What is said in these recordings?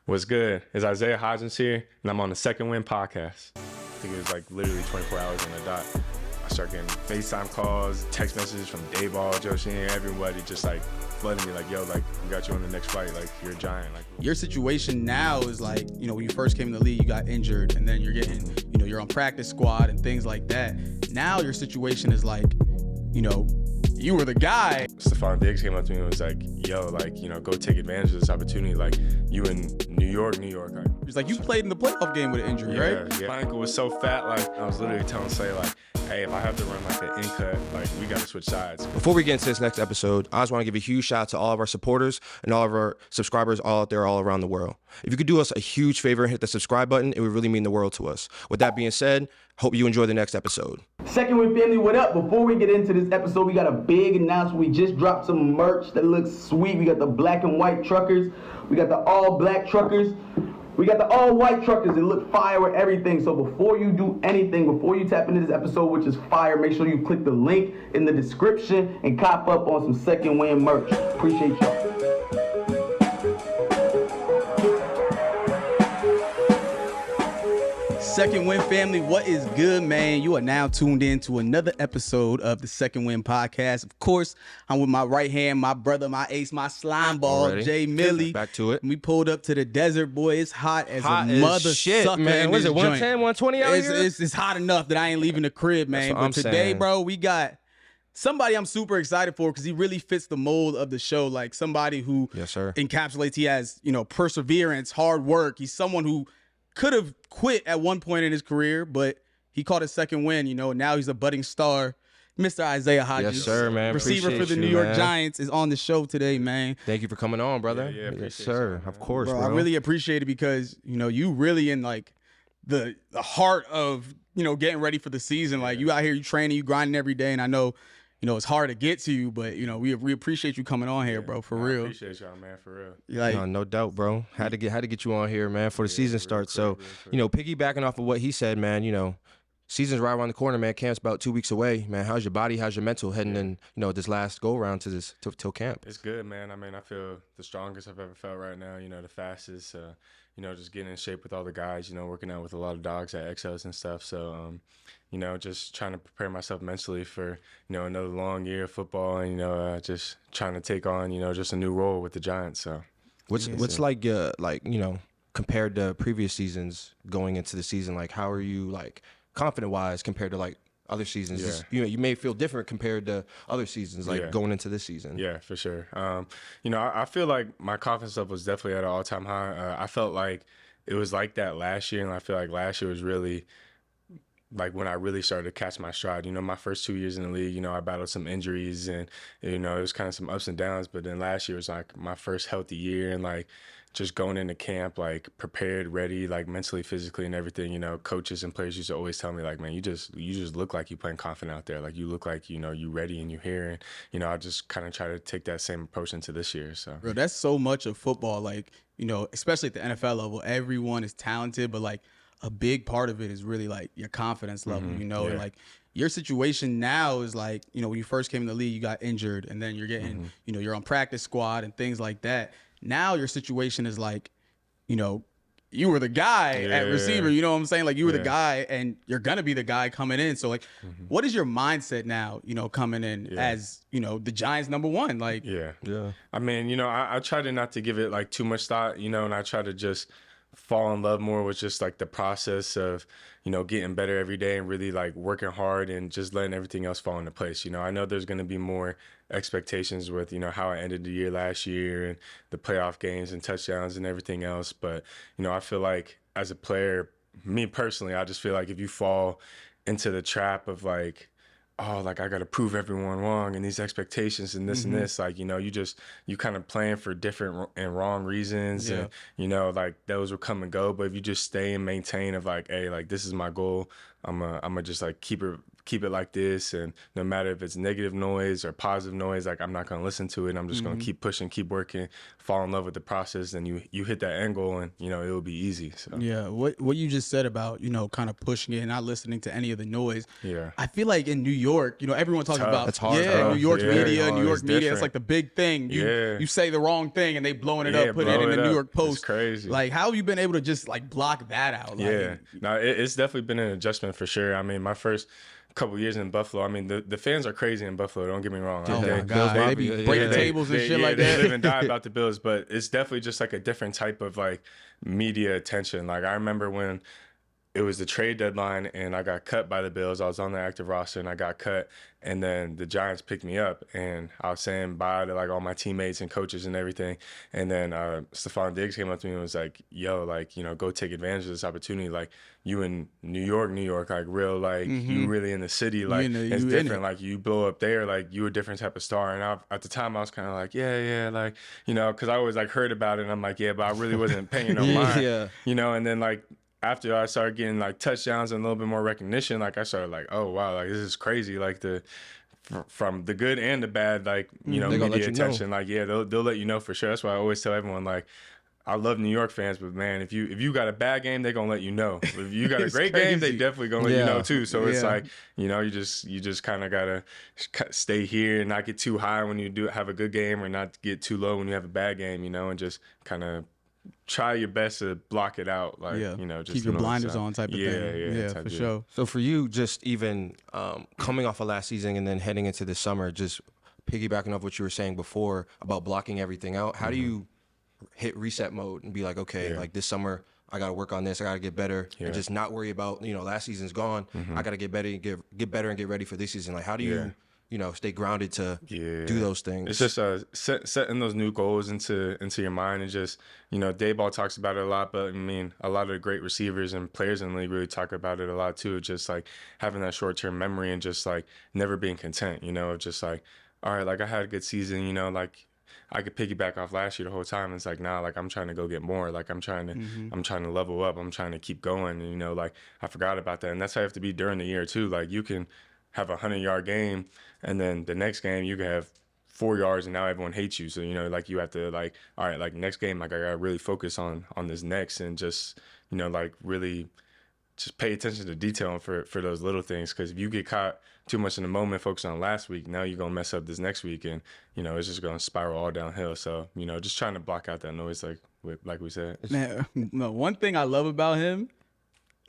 What's good? It's Isaiah Hodgins here, and I'm on the Second Win podcast. I think it was like literally 24 hours on the dot. I start getting FaceTime calls, text messages from Dayball, Joe Sheen, everybody just like flooding me like, yo, like, we got you on the next flight. Like, you're a giant. Like, your situation now is like, when you first came in the league, you got injured, and then you're getting, you're on practice squad and things like that. Now your situation is like, you were the guy. Stephon Diggs came up to me and was like, yo, like, go take advantage of this opportunity. Like, you in New York. Like, He's like, you played in the playoff game with an injury, right? Yeah. My ankle was so fat, like, I was literally telling Say, like, hey, if I have to run like an in cut, like, we got to switch sides. Before we get into this next episode, I just want to give a huge shout out to all of our supporters and all of our subscribers all out there all around the world. If you could do us a huge favor and hit the subscribe button, it would really mean the world to us. With that being said, hope you enjoy the next episode. Second Win family, what up? Before we get into this episode, we got a big announcement. We just dropped some merch that looks sweet. We got the black and white truckers. We got the all black truckers. We got the all white truckers. It look fire with everything. So before you do anything, before you tap into this episode, which is fire, make sure you click the link in the description and cop up on some Second Win merch. Appreciate y'all. Second Win family, what is good, man? You are now tuned in to another episode of the Second Win podcast. Of course, I'm with my right hand, my brother, my ace, my slime ball, Jay Millie. Back to it. We pulled up to the desert, boy. It's hot as a mother shit, sucker, man. Was it 110, 120 out here? It's hot enough that I ain't leaving the crib, man. But today, saying. bro, we got somebody I'm super excited for because he really fits the mold of the show. Like somebody who encapsulates, he has, perseverance, hard work. He's someone who could have quit at one point in his career, but he caught his second win, now he's a budding star. Mr. Isaiah Hodgins. Yes, sir, man. Receiver for the New York Giants is on the show today, man. Thank you for coming on, brother. Yeah, yes, sir. Of course, bro. I really appreciate it because, you really in like the heart of, getting ready for the season. Like you out here, you training, you grinding every day. And I know, it's hard to get to you, but, we appreciate you coming on here, bro, for real. I appreciate y'all, man, for real. Like, no doubt, bro. Had to get you on here, man, before the season starts. So, piggybacking off of what he said, man, season's right around the corner, man. Camp's about 2 weeks away, man. How's your body? How's your mental heading in, this last go around to this till camp? It's good, man. I mean, I feel the strongest I've ever felt right now. The fastest. Just getting in shape with all the guys. Working out with a lot of dogs at XLs and stuff. So, just trying to prepare myself mentally for another long year of football, and just trying to take on just a new role with the Giants. So, what's like compared to previous seasons going into the season? Like, how are you like confident wise compared to like other seasons? Just, you may feel different compared to other seasons, like going into this season. Yeah, for sure. I feel like my confidence level was definitely at an all-time high. I felt like it was like that last year, and I feel like last year was really like when I really started to catch my stride. My first 2 years in the league, I battled some injuries, and it was kind of some ups and downs. But then last year was like my first healthy year, and like just going into camp, like prepared, ready, like mentally, physically, and everything. Coaches and players used to always tell me, like, man, you just look like you playing confident out there. Like you look like you ready and you here. And I just kind of try to take that same approach into this year. So, bro, that's so much of football. Like especially at the NFL level, everyone is talented, but like a big part of it is really like your confidence level. And like your situation now is like when you first came in the league, you got injured, and then you're getting you're on practice squad and things like that. Now your situation is like, you were the guy at receiver, you know what I'm saying? Like you were the guy, and you're going to be the guy coming in. So like, what is your mindset now, coming in as, the Giants #1? Like, yeah. I mean, I try to not to give it like too much thought, and I try to just fall in love more with just like the process of, getting better every day and really like working hard and just letting everything else fall into place. I know there's going to be more expectations with, how I ended the year last year and the playoff games and touchdowns and everything else. But, I feel like as a player, me personally, I just feel like if you fall into the trap of like, oh, like I got to prove everyone wrong and these expectations and this and this, like, you kind of plan for different and wrong reasons. And, like those will come and go. But if you just stay and maintain of like, hey, like this is my goal, I'm gonna just like keep it keep it like this, and no matter if it's negative noise or positive noise, like I'm not gonna listen to it. I'm just gonna keep pushing, keep working, fall in love with the process, and you hit that end goal, and it'll be easy. So Yeah, what you just said about kind of pushing it and not listening to any of the noise. Yeah. I feel like in New York, everyone talks about It's hard, yeah, bro. New York Yeah, media, hard. New York It's media. It's different. like the big thing. You say the wrong thing and they blowing it up, putting it in blow the it New up. York Post. It's crazy. Like, how have you been able to just like block that out? Like, Yeah, no, it's definitely been an adjustment for sure. I mean, my first couple years in Buffalo, I mean, the fans are crazy in Buffalo. Don't get me wrong. Oh Like, my God, they be breaking tables and shit like they that. live and die about the Bills, but it's definitely just like a different type of like media attention. Like I remember when it was the trade deadline and I got cut by the Bills. I was on the active roster and I got cut. And then the Giants picked me up and I was saying bye to like all my teammates and coaches and everything. And then Stephon Diggs came up to me and was like, yo, like, go take advantage of this opportunity. Like you in New York, like real, like you really in the city. Like it's different. Like you blow up there, like you a different type of star. And at the time I was kind of like, yeah, like, cause I always like heard about it and I'm like, yeah, but I really wasn't paying no mind, and then like, after I started getting like touchdowns and a little bit more recognition, like I started like, oh wow, like this is crazy. Like from the good and the bad, like media attention. Like they'll let you know for sure. That's why I always tell everyone like, I love New York fans, but man, if you got a bad game, they're gonna let you know. If you got a great game, they definitely gonna let you know too. So it's like you just kind of gotta stay here and not get too high when you do have a good game, or not get too low when you have a bad game. And just kind of try your best to block it out, like just keep your blinders on type of thing. Yeah, for sure. So for you, just even coming off of last season and then heading into this summer, just piggybacking off what you were saying before about blocking everything out, how do you hit reset mode and be like, okay, like this summer I got to work on this, I got to get better, and just not worry about last season's gone. I got to get better and get better and get ready for this season. Like how do you stay grounded to do those things? It's just setting those new goals into your mind, and just, Dayball talks about it a lot, but I mean, a lot of the great receivers and players in the league really talk about it a lot too. Just like having that short-term memory and just like never being content, just like, all right, like I had a good season, like I could piggyback off last year the whole time. It's like, nah, like I'm trying to go get more. Like I'm trying to level up. I'm trying to keep going. And, like I forgot about that. And that's how you have to be during the year too. Like you can have a 100-yard game, and then the next game you can have 4 yards and now everyone hates you. So, like you have to like, all right, like next game, like I gotta really focus on this next, and just, like really just pay attention to detail for those little things. Cause if you get caught too much in the moment, focus on last week, now you're gonna mess up this next week, and, it's just gonna spiral all downhill. So, just trying to block out that noise, like we said. Man, no, one thing I love about him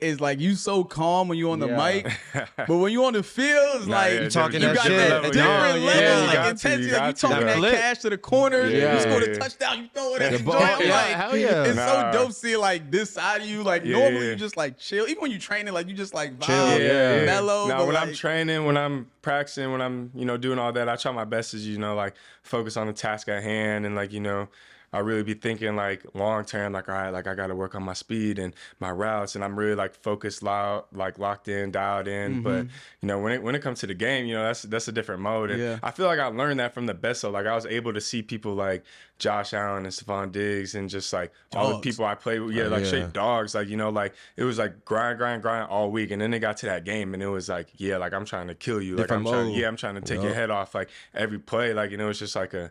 is like you so calm when you on the mic, but when you on the field, it's like you talking you that got shit. that different level, like intensity. Like you talking that flip. cash to the corner, you score the touchdown, you throw it at the ball. joint. I'm like, Hell yeah. it's so dope seeing like this side of you. Like normally you just like chill. Even when you training, like you just like vibe, mellow. Now when like, I'm training, when I'm practicing, when I'm doing all that, I try my best to like focus on the task at hand, and like I really be thinking like long term, like all right, like I got to work on my speed and my routes, and I'm really like focused, locked in, dialed in. But when it comes to the game, that's a different mode, and I feel like I learned that from the best. So like I was able to see people like Josh Allen and Stephon Diggs, and just like all the people I played with, straight dogs. Like like it was like grind all week, and then they got to that game, and it was like like I'm trying to kill you, like I'm trying to take your head off like every play, like it was just like a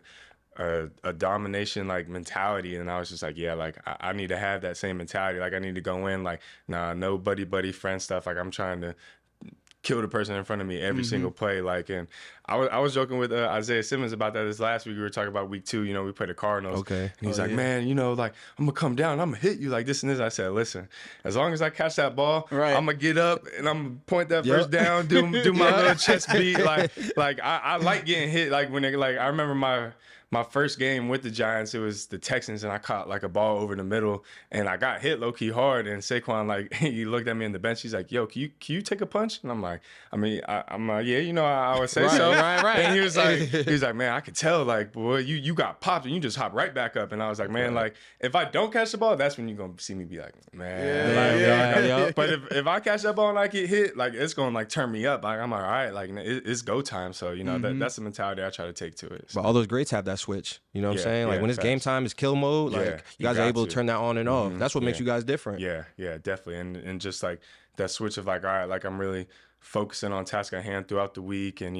domination like mentality, and I was just like, like I need to have that same mentality. Like I need to go in like, nah, no buddy friend stuff. Like I'm trying to kill the person in front of me every single play. Like, and I was joking with Isaiah Simmons about that this last week. We were talking about week 2. We played the Cardinals. Okay. And he's like, man, like I'm gonna come down, I'm gonna hit you like this and this. I said, listen, as long as I catch that ball, I'm gonna get up and I'm gonna point that first down, do my little chest beat. Like I like getting hit. Like when they, like I remember my first game with the Giants, it was the Texans, and I caught like a ball over the middle, and I got hit low-key hard, and Saquon, like, he looked at me in the bench, he's like, yo, can you take a punch? And I'm like, I'm like, yeah, I would say so. Right. And he was like, man, I could tell, like, boy, you got popped, and you just hop right back up. And I was like, man, like, if I don't catch the ball, that's when you're going to see me be like, man. But if I catch that ball and I get hit, like, it's going to, like, turn me up. Like, I'm like, all right, like, it's go time. So, that's the mentality I try to take to it. So. But all those greats have that switch. You know what I'm saying? Like when it's game time, it's kill mode. Like you guys are able to turn that on and off. That's what makes you guys different. Yeah, definitely. And just like that switch of like, all right, like I'm really focusing on tasks at hand throughout the week and,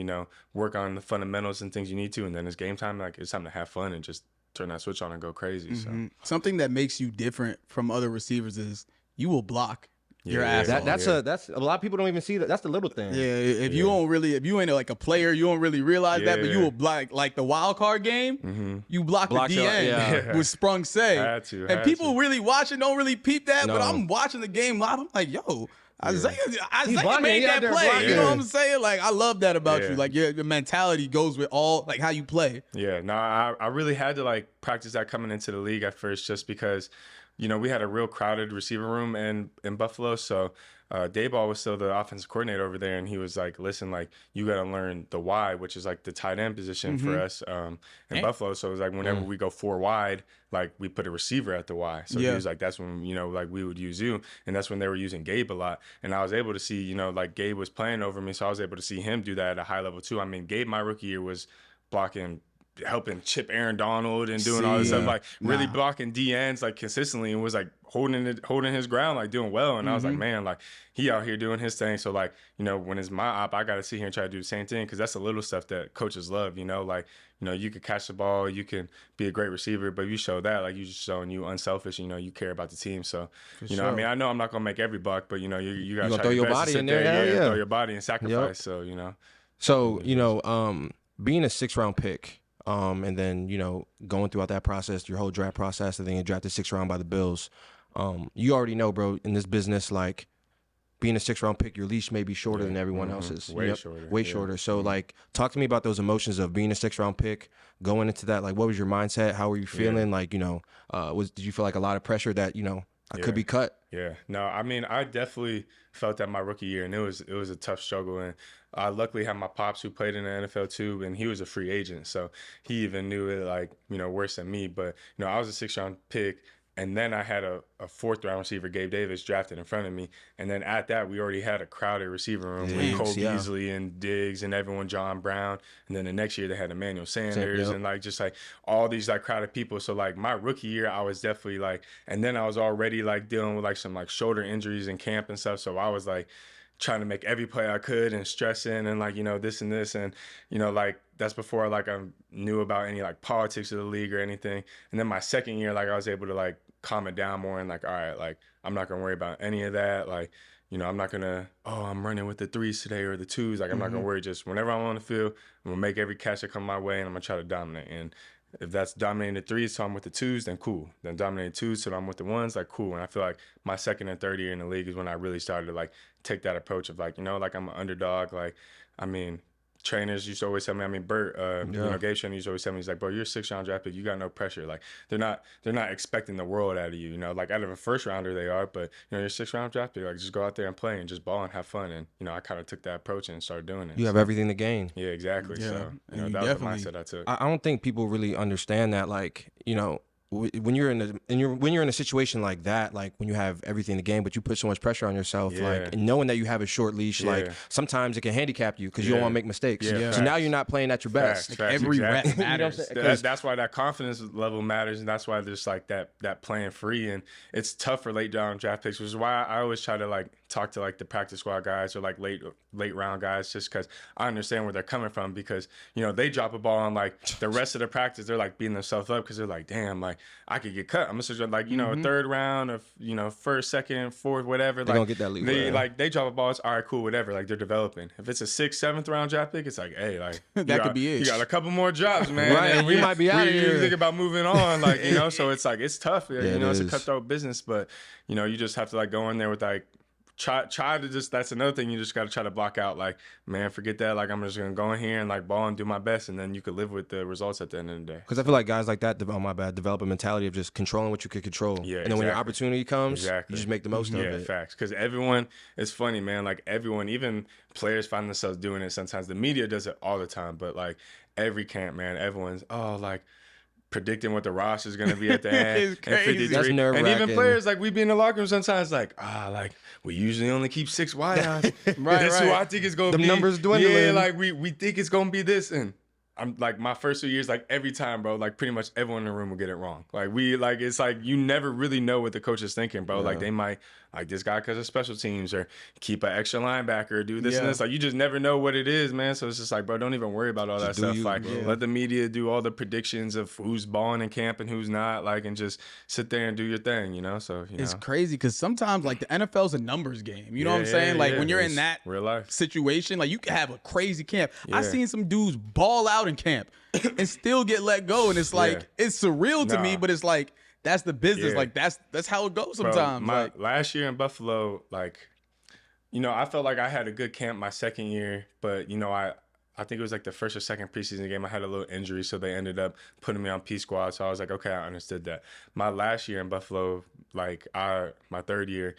work on the fundamentals and things you need to. And then it's game time. Like, it's time to have fun and just turn that switch on and go crazy. So Something that makes you different from other receivers is you will block your ass off. That's a lot of people don't even see that. That's the little thing. Yeah, if you ain't like a player, you don't really realize that, but you will block like the wild card game. You block the DN with sprung say, and people really watching don't really peep that. But I'm watching the game live. I'm like, yo, Isaiah made that play. You know what I'm saying? Like, I love that about you. Like, your mentality goes with all like how you play. Yeah, no, I really had to like practice that coming into the league at first, just because. We had a real crowded receiver room in Buffalo. So Dayball was still the offensive coordinator over there. And he was like, listen, like, you got to learn the Y, which is like the tight end position for us in Buffalo. So it was like whenever we go 4 wide, like, we put a receiver at the Y. So he was like, that's when, like, we would use you. And that's when they were using Gabe a lot. And I was able to see, like, Gabe was playing over me. So I was able to see him do that at a high level too. I mean, Gabe, my rookie year, was helping chip Aaron Donald and doing all this stuff, like really blocking DNs like consistently, and was like holding his ground, like doing well. And I was like, man, like, he out here doing his thing. So like, when it's my op, I got to sit here and try to do the same thing, because that's the little stuff that coaches love. Like, you can catch the ball, you can be a great receiver, but if you show that, like, you just showing you unselfish, you care about the team. So I mean, I know I'm not gonna make every buck, but you got to throw your body in there, throw your body and sacrifice. So being a 6th-round pick. And then, going throughout that process, your whole draft process, and then you drafted 6th round by the Bills. You already know, bro, in this business, like, being a 6th-round pick, your leash may be shorter than everyone else's. Way shorter. Way shorter. So, like, talk to me about those emotions of being a 6th-round pick, going into that. Like, what was your mindset? How were you feeling? Like, did you feel like a lot of pressure that, I could be cut? Yeah. No, I mean, I definitely felt that my rookie year, and it was a tough struggle. And I luckily had my pops who played in the NFL too, and he was a free agent, so he even knew it, like, worse than me. But I was a 6th-round pick, and then I had a 4th-round receiver, Gabe Davis, drafted in front of me. And then at that, we already had a crowded receiver room with Cole Beasley and Diggs and everyone, John Brown. And then the next year they had Emmanuel Sanders and like just like all these like crowded people. So like my rookie year, I was definitely like, and then I was already like dealing with like some like shoulder injuries in camp and stuff. So I was like trying to make every play I could and stressing and like, this and this. And, like that's before like I knew about any like politics of the league or anything. And then my 2nd year, like I was able to like calm it down more and like, all right, like I'm not gonna worry about any of that. Like, I'm not gonna, I'm running with the 3s today or the 2s. Like I'm not gonna worry. Just whenever I'm on the field, I'm gonna make every catch that come my way and I'm gonna try to dominate. And if that's dominating the 3s, so I'm with the 2s, then cool. Then dominating 2s, so I'm with the 1s, like cool. And I feel like my 2nd and 3rd year in the league is when I really started to like take that approach of like, like I'm an underdog. Like, I mean, trainers used to always tell me, Bert, Gabe Shannon used to always tell me, he's like, bro, you're a 6th-round draft pick, you got no pressure. Like, they're not expecting the world out of you, like out of a 1st-rounder they are, but you're a 6th-round draft pick, like just go out there and play and just ball and have fun. And I kind of took that approach and started doing it. You have everything to gain. Yeah, exactly. Yeah. So that was the mindset I took. I don't think people really understand that, like, when you're in a situation like that, like when you have everything to gain, but you put so much pressure on yourself, like, and knowing that you have a short leash, like sometimes it can handicap you because you don't want to make mistakes. So now you're not playing at your best. Facts, every exactly. rep matters. That's why that confidence level matters, and that's why there's like that playing free, and it's tough for late down draft picks, which is why I always try to like talk to like the practice squad guys or like late round guys, just because I understand where they're coming from, because they drop a ball on like the rest of the practice, they're like beating themselves up because they're like, damn, like I could get cut. I'm gonna like a 3rd round of 1st, 2nd, 4th, whatever. They like, don't get that leeway. They drop a ball, it's all right, cool, whatever. Like they're developing. If it's a 6th, 7th round draft pick, it's like, hey, like that could be it. You got a couple more drops, man. Right, and we might be out of here. Think about moving on, like So it's like it's tough. It's a cutthroat business, but you just have to like go in there with like. Try to just, that's another thing, you just got to try to block out, like, man, forget that, like I'm just gonna go in here and like ball and do my best, and then you could live with the results at the end of the day. Because I feel like guys like that develop a mentality of just controlling what you could control. And then when your opportunity comes, you just make the most of it. Facts. Because everyone, it's funny, man, like everyone, even players find themselves doing it sometimes. The media does it all the time, but like every camp, man, everyone's like predicting what the roster is going to be at the end. It's crazy. And 53. That's nerve-wracking. And even players, like we be in the locker room sometimes, like like we usually only keep 6 wideouts. This is who I think is going to be. The numbers dwindling. Yeah, like we think it's going to be this, and I'm like my first 2 years, like every time, bro, like pretty much everyone in the room will get it wrong. It's like you never really know what the coach is thinking, bro. Like they might like this guy because of special teams or keep an extra linebacker or do this and this. Like you just never know what it is, man. So it's just like, bro, don't even worry about all that stuff. Like let the media do all the predictions of who's balling in camp and who's not, like, and just sit there and do your thing, you know? So, it's crazy because sometimes like the NFL's a numbers game. You know what I'm saying? Like when you're in that real life situation, like you can have a crazy camp. I seen some dudes ball out in camp and still get let go, and it's like it's surreal to me, but it's like that's the business. Like that's how it goes sometimes. Bro, like last year in Buffalo, like, you know, I felt like I had a good camp my second year, but you know, I think it was like the first or second preseason game. I had a little injury, so they ended up putting me on P squad. So I was like, okay, I understood that. My last year in Buffalo, like my third year,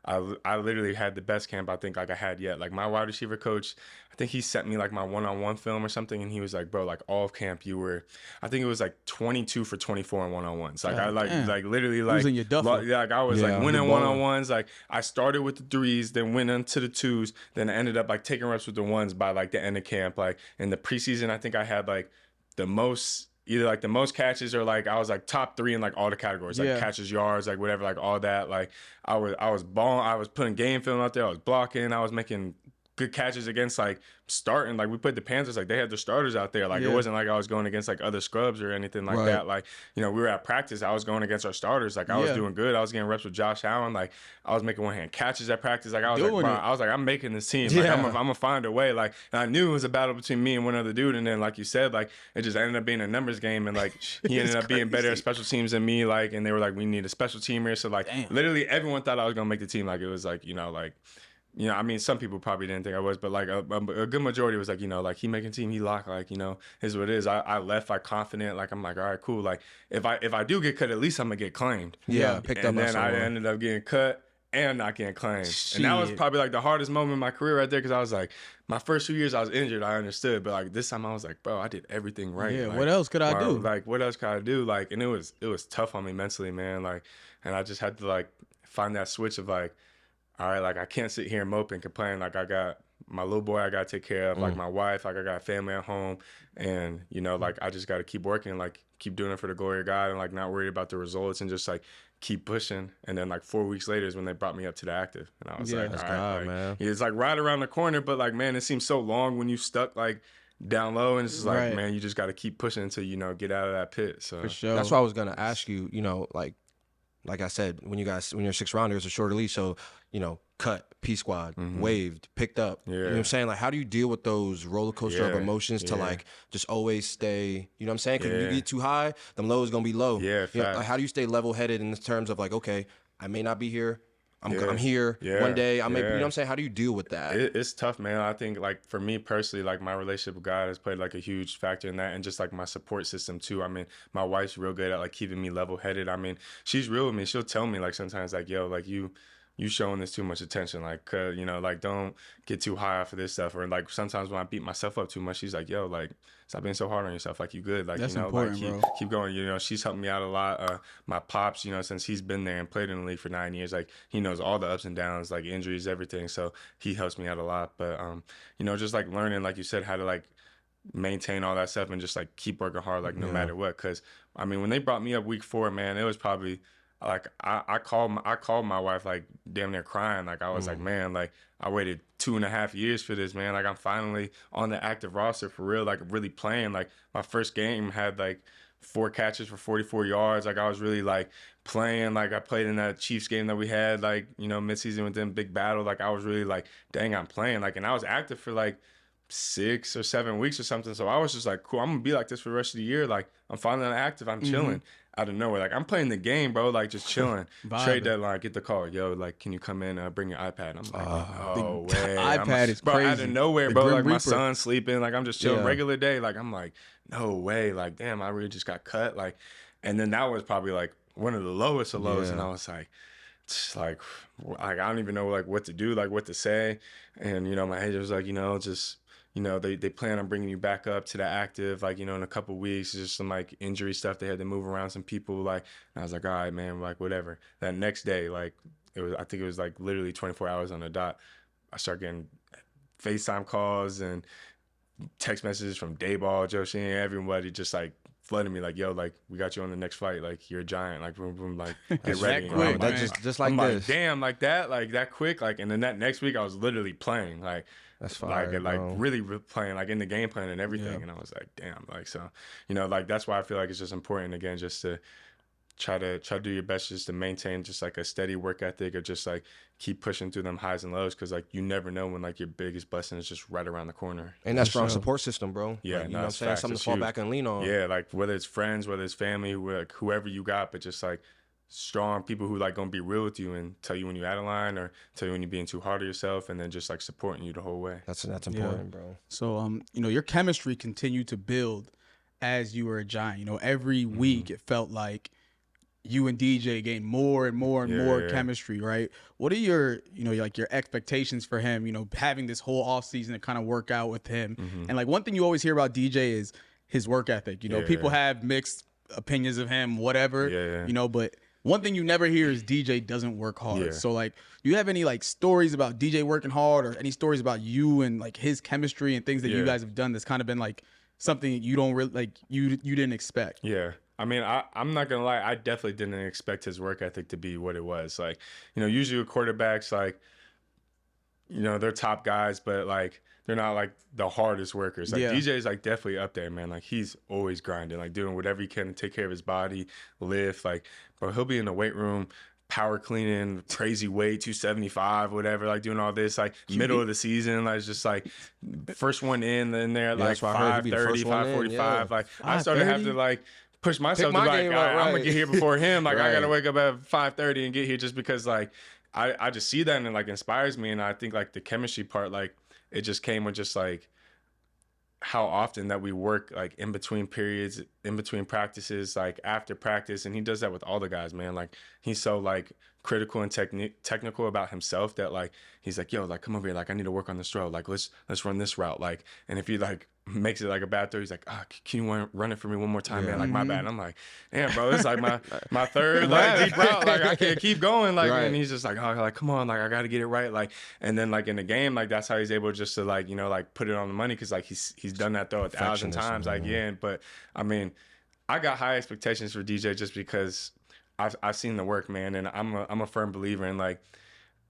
I literally had the best camp I think like I had yet. Like my wide receiver coach, I think he sent me like my one-on-one film or something, and he was like, bro, like all of camp you were, I think it was like 22 for 24 in one-on-ones. Like I like literally like losing your duffel. like I was like winning one-on-ones. Like I started with the threes, then went into the twos, then I ended up like taking reps with the ones by like the end of camp. Like in the preseason, I think I had like the most either like the most catches or like I was like top 3 in like all the categories, like catches, yards, like whatever, like all that. Like I was balling, I was putting game film out there, I was blocking, I was making good catches against like starting, like we put the Panthers, like they had their starters out there. Like it wasn't like I was going against like other scrubs or anything like that. Like, you know, we were at practice, I was going against our starters. Like I was doing good. I was getting reps with Josh Allen. Like I was making one-hand catches at practice. Like I was like, I'm making this team. Like I'm gonna find a way. Like, and I knew it was a battle between me and one other dude. And then like you said, like it just ended up being a numbers game. And like he ended up being better at special teams than me. Like, and they were like, we need a special teamer. So like literally everyone thought I was gonna make the team. Like it was like, you know, I mean, some people probably didn't think I was, but like a good majority was like, you know, like he making team, he locked, like, you know, is what it is. I left like confident, like I'm like, all right, cool. Like if I do get cut, at least I'm gonna get claimed. Picked up. And then I ended up getting cut and not getting claimed. And that was probably like the hardest moment in my career right there, because I was like, my first 2 years I was injured, I understood, but like this time I was like, bro, I did everything right. Yeah, like, what else could I do? Like what else could I do? Like, and it was tough on me mentally, man. Like, and I just had to like find that switch of like, all right, like I can't sit here and mope and complain. Like I got my little boy I got to take care of, like my wife, like I got family at home, and you know, like I just got to keep working, like keep doing it for the glory of God, and like not worried about the results, and just like keep pushing. And then like 4 weeks later is when they brought me up to the active, and I was like, all right, like, man. It's like right around the corner, but like man, it seems so long when you stuck like down low, and it's just like man, you just got to keep pushing until you know get out of that pit. So for sure, that's why I was gonna ask you. You know, like I said, when you're 6th rounder, it's a shorter leash, so you know, cut, P squad, waived, picked up. You know what I'm saying? Like, how do you deal with those roller coaster of emotions to like just always stay? You know what I'm saying? Because when you get too high, them lows gonna be low. Yeah, you know, like, how do you stay level headed in terms of like, okay, I may not be here. I'm here one day. I may, you know what I'm saying? How do you deal with that? It's tough, man. I think like for me personally, like my relationship with God has played like a huge factor in that, and just like my support system too. I mean, my wife's real good at like keeping me level headed. I mean, she's real with me. She'll tell me like sometimes like, yo, like you showing this too much attention, like, you know, like don't get too high off of this stuff. Or like sometimes when I beat myself up too much, she's like, yo, like stop being so hard on yourself. Like you good. Like, that's you know, important, like bro. keep going. You know, she's helped me out a lot. My pops, you know, since he's been there and played in the league for 9 years, like he knows all the ups and downs, like injuries, everything. So he helps me out a lot. But you know, just like learning, like you said, how to like maintain all that stuff and just like keep working hard, like no matter what. Cause I mean, when they brought me up week 4, man, it was probably like I called my wife like damn near crying. Like I was like, man, like I waited 2.5 years for this, man. Like I'm finally on the active roster for real, like really playing. Like my first game had like 4 catches for 44 yards. Like I was really like playing. Like I played in that Chiefs game that we had, like, you know, midseason with them, big battle. Like I was really like, dang, I'm playing. Like, and I was active for like 6 or 7 weeks or something. So I was just like, cool, I'm gonna be like this for the rest of the year. Like I'm finally active, I'm chilling. Out of nowhere, like I'm playing the game, bro, like just chilling. Trade deadline, get the call, yo, like can you come in, bring your iPad? I'm like, no way. iPad is bro, crazy. out of nowhere, The bro. Grim Like my Reaper. son's sleeping, like I'm just chilling, regular day. Like I'm like, no way, like damn, I really just got cut. Like, and then that was probably like one of the lowest of lows, and I was like, like I don't even know like what to do, like what to say. And you know, my agent was like, you know, just, you know, they plan on bringing you back up to the active, like, you know, in a couple weeks. Just some like injury stuff. They had to move around some people, like, and I was like, all right, man, like whatever. That next day, like I think it was like literally 24 hours on the dot, I started getting FaceTime calls and text messages from Dayball, Joe Sheen, everybody just like flooding me like, yo, like we got you on the next fight, like you're a giant, like boom, boom, like get ready. quick, I'm that like, just like I'm this. like, damn, like that quick, like, and then that next week I was literally playing, like That's fire, like bro. really playing, like in the game plan and everything, and I was like, damn, like so, like that's why I feel like it's just important again, just to try to do your best just to maintain just like a steady work ethic, or just like keep pushing through them highs and lows, because like you never know when like your biggest blessing is just right around the corner. And that strong support system, bro. Yeah, like, you know no, what I'm it's saying? facts. Something It's to fall huge. back and lean on. Yeah, like whether it's friends, whether it's family, whoever you got, but just like strong people who like gonna be real with you and tell you when you're out of line, or tell you when you're being too hard on yourself, and then just like supporting you the whole way. That's important, bro. So your chemistry continued to build as you were a Giant. Every week it felt like you and DJ gained more and more and more chemistry, right? What are your, like your expectations for him, having this whole offseason to kind of work out with him? And like one thing you always hear about DJ is his work ethic. People have mixed opinions of him, whatever, but one thing you never hear is DJ doesn't work hard. So like, do you have any like stories about DJ working hard, or any stories about you and like his chemistry and things that you guys have done that's kind of been like something you don't really like, you didn't expect? Yeah. I mean, I'm not going to lie. I definitely didn't expect his work ethic to be what it was. Like, usually with quarterbacks, like, they're top guys, but like, they're not like the hardest workers. Like DJ's like definitely up there, man. Like he's always grinding, like doing whatever he can to take care of his body, lift. Like, bro, he'll be in the weight room, power cleaning, crazy weight, 275, whatever, like doing all this, like middle of the season, like just like first one in there, like 5:30, 5:45. Like I started having to like push myself to like, I'm gonna get here before him. Like I gotta wake up at 5:30 and get here, just because like I just see that and it like inspires me. And I think like the chemistry part, like it just came with just like how often that we work like in between periods, in between practices, like after practice. And he does that with all the guys, man. Like he's so like critical and technical about himself that like he's like, yo, like come over here, like I need to work on this throw, like let's run this route, like, and if he like makes it like a bad throw, he's like, can you run it for me one more time, man? Like my bad. And I'm like, damn, bro, it's like my third like deep route, like I can't keep going, like and he's just like, oh, like come on, like I gotta get it right, like. And then like in the game, like that's how he's able just to like like put it on the money, because like he's done that throw 1,000 times, like but I mean, I got high expectations for DJ just because I've seen the work, man, and I'm a firm believer in like,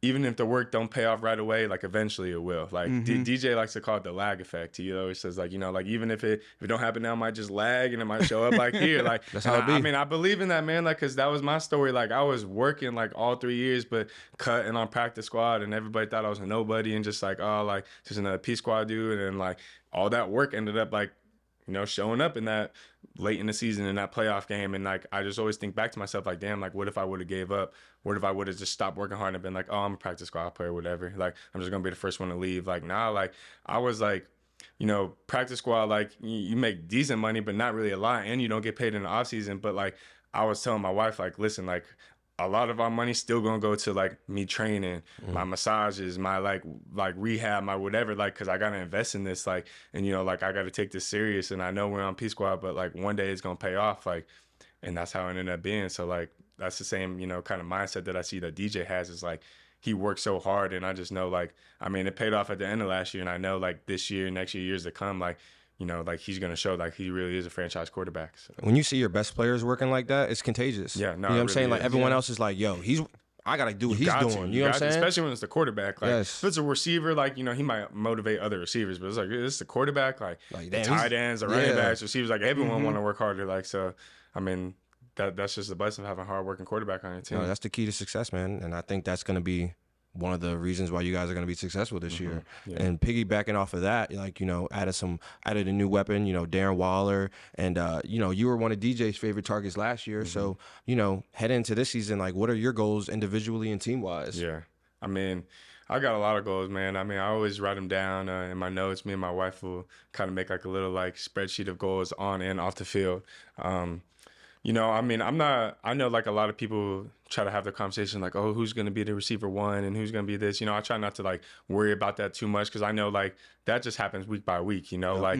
even if the work don't pay off right away, like eventually it will. Like DJ likes to call it the lag effect. He always says like, like even if it don't happen now, it might just lag and it might show up like here. Like that's how it be. I mean, I believe in that, man. Like, cause that was my story. Like I was working like all 3 years, but cut and on practice squad, and everybody thought I was a nobody and just like, oh, like just another P squad dude. And then like all that work ended up like, showing up in that late in the season in that playoff game. And like, I just always think back to myself, like, damn, like what if I would have gave up? What if I would have just stopped working hard and been like, oh, I'm a practice squad player, whatever. Like, I'm just going to be the first one to leave. Like, nah, like I was like, practice squad, like you make decent money, but not really a lot. And you don't get paid in the off season. But like, I was telling my wife, like, listen, like, a lot of our money's still gonna go to like me training, my massages, my like rehab, my whatever, like, cause I gotta invest in this, like, and like I gotta take this serious. And I know we're on P Squad, but like one day it's gonna pay off, like, and that's how it ended up being. So like that's the same, kind of mindset that I see that DJ has, is like he works so hard, and I just know like, I mean, it paid off at the end of last year, and I know like this year, next year, years to come, like, like he's going to show like he really is a franchise quarterback. So. When you see your best players working like that, it's contagious. Yeah, no, you know what I'm saying? Like everyone else is like, yo, I got to do what he's doing. You know what I'm saying? Especially when it's the quarterback. Like if it's a receiver, like, he might motivate other receivers, but it's like, it's the quarterback, like the tight ends, the running backs, receivers, like everyone want to work harder. Like, so, I mean, that's just the blessing of having a hard-working quarterback on your team. No, that's the key to success, man. And I think that's going to be one of the reasons why you guys are going to be successful this year. Yeah. And piggybacking off of that, like, added a new weapon, Darren Waller, and, you were one of DJ's favorite targets last year. So, head into this season, like, what are your goals individually and team-wise? Yeah. I mean, I got a lot of goals, man. I mean, I always write them down in my notes. Me and my wife will kind of make like a little like spreadsheet of goals on and off the field. I mean, I know like a lot of people try to have the conversation like, oh, who's going to be the receiver one and who's going to be this, I try not to like worry about that too much, because I know like that just happens week by week, like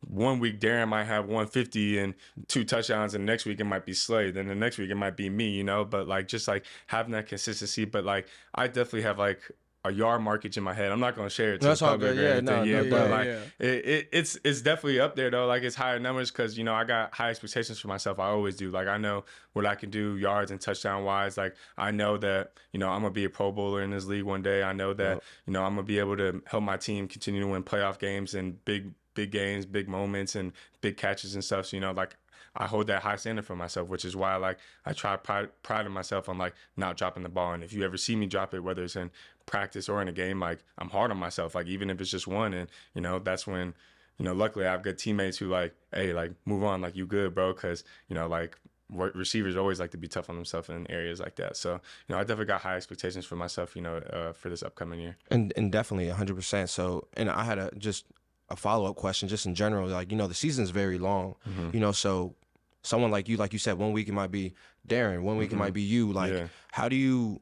1 week Darren might have 150 and 2 touchdowns, and the next week it might be Slade, then the next week it might be me, but like just like having that consistency. But like I definitely have like a yard markage in my head. I'm not gonna share it to That's the all public good. or Yeah, anything. no, Yeah, no but doubt. like Yeah. it's definitely up there though. Like it's higher numbers because you know I got high expectations for myself. I always do. Like I know what I can do yards and touchdown wise. Like I know that you know I'm gonna be a Pro Bowler in this league one day. I know that you know I'm gonna be able to help my team continue to win playoff games and big games, big moments, and big catches and stuff. So you know like. I hold that high standard for myself, which is why like I try priding myself on like not dropping the ball. And if you ever see me drop it, whether it's in practice or in a game, like I'm hard on myself. Like even if it's just one, and you know that's when, you know, luckily I have good teammates who like, hey, like move on, like you good, bro, because you know like receivers always like to be tough on themselves in areas like that. So you know I definitely got high expectations for myself, you know, for this upcoming year. And definitely 100%. So, and I had a follow-up question just in general. Like, you know, the season's very long, you know, so someone like you said, 1 week it might be Darren, 1 week it might be you. Like, how do you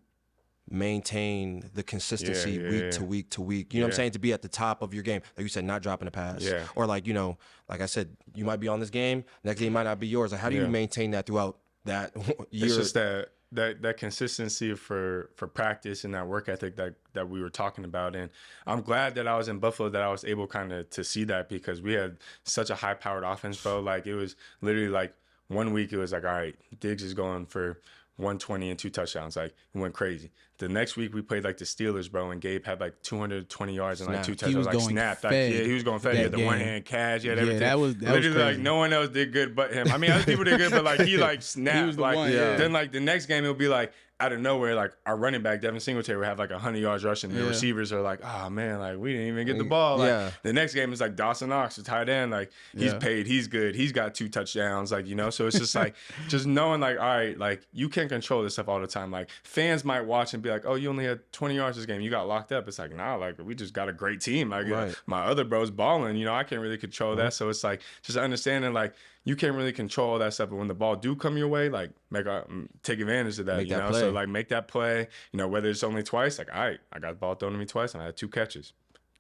maintain the consistency week to week to week? You know what I'm saying? To be at the top of your game. Like you said, not dropping a pass. Yeah. Or like, you know, like I said, you might be on this game, next game might not be yours. Like, how do you maintain that throughout that year? It's just that consistency for practice and that work ethic that we were talking about. And I'm glad that I was in Buffalo, that I was able kind of to see that, because we had such a high powered offense, bro. Like it was literally like 1 week it was like, all right, Diggs is going for 120 and 2 touchdowns. Like it went crazy. The next week we played like the Steelers, bro, and Gabe had like 220 yards and like 2 touchdowns. Like snapped. Like, yeah, he was going fed. He had the one hand catch. He had everything. That was literally crazy. like no one else did good but him. I mean, other people did good, but like he like snapped. He was the like one, then like the next game it'll be like out of nowhere, like our running back Devin Singletary would have like 100 yards rushing. The receivers are like, oh man, like we didn't even get the ball. Like the next game is like Dawson Knox, the tight end, like he's paid, he's good, he's got 2 touchdowns, like you know. So it's just like just knowing like, all right, like you can't control this stuff all the time. Like fans might watch and be like, oh, you only had 20 yards this game, you got locked up. It's like, nah, like we just got a great team. Like my other bros balling, you know, I can't really control that. So it's like just understanding like you can't really control all that stuff, but when the ball do come your way, like take advantage of that, you know. So like make that play, you know, whether it's only twice, like all right, I got the ball thrown to me twice and I had 2 catches.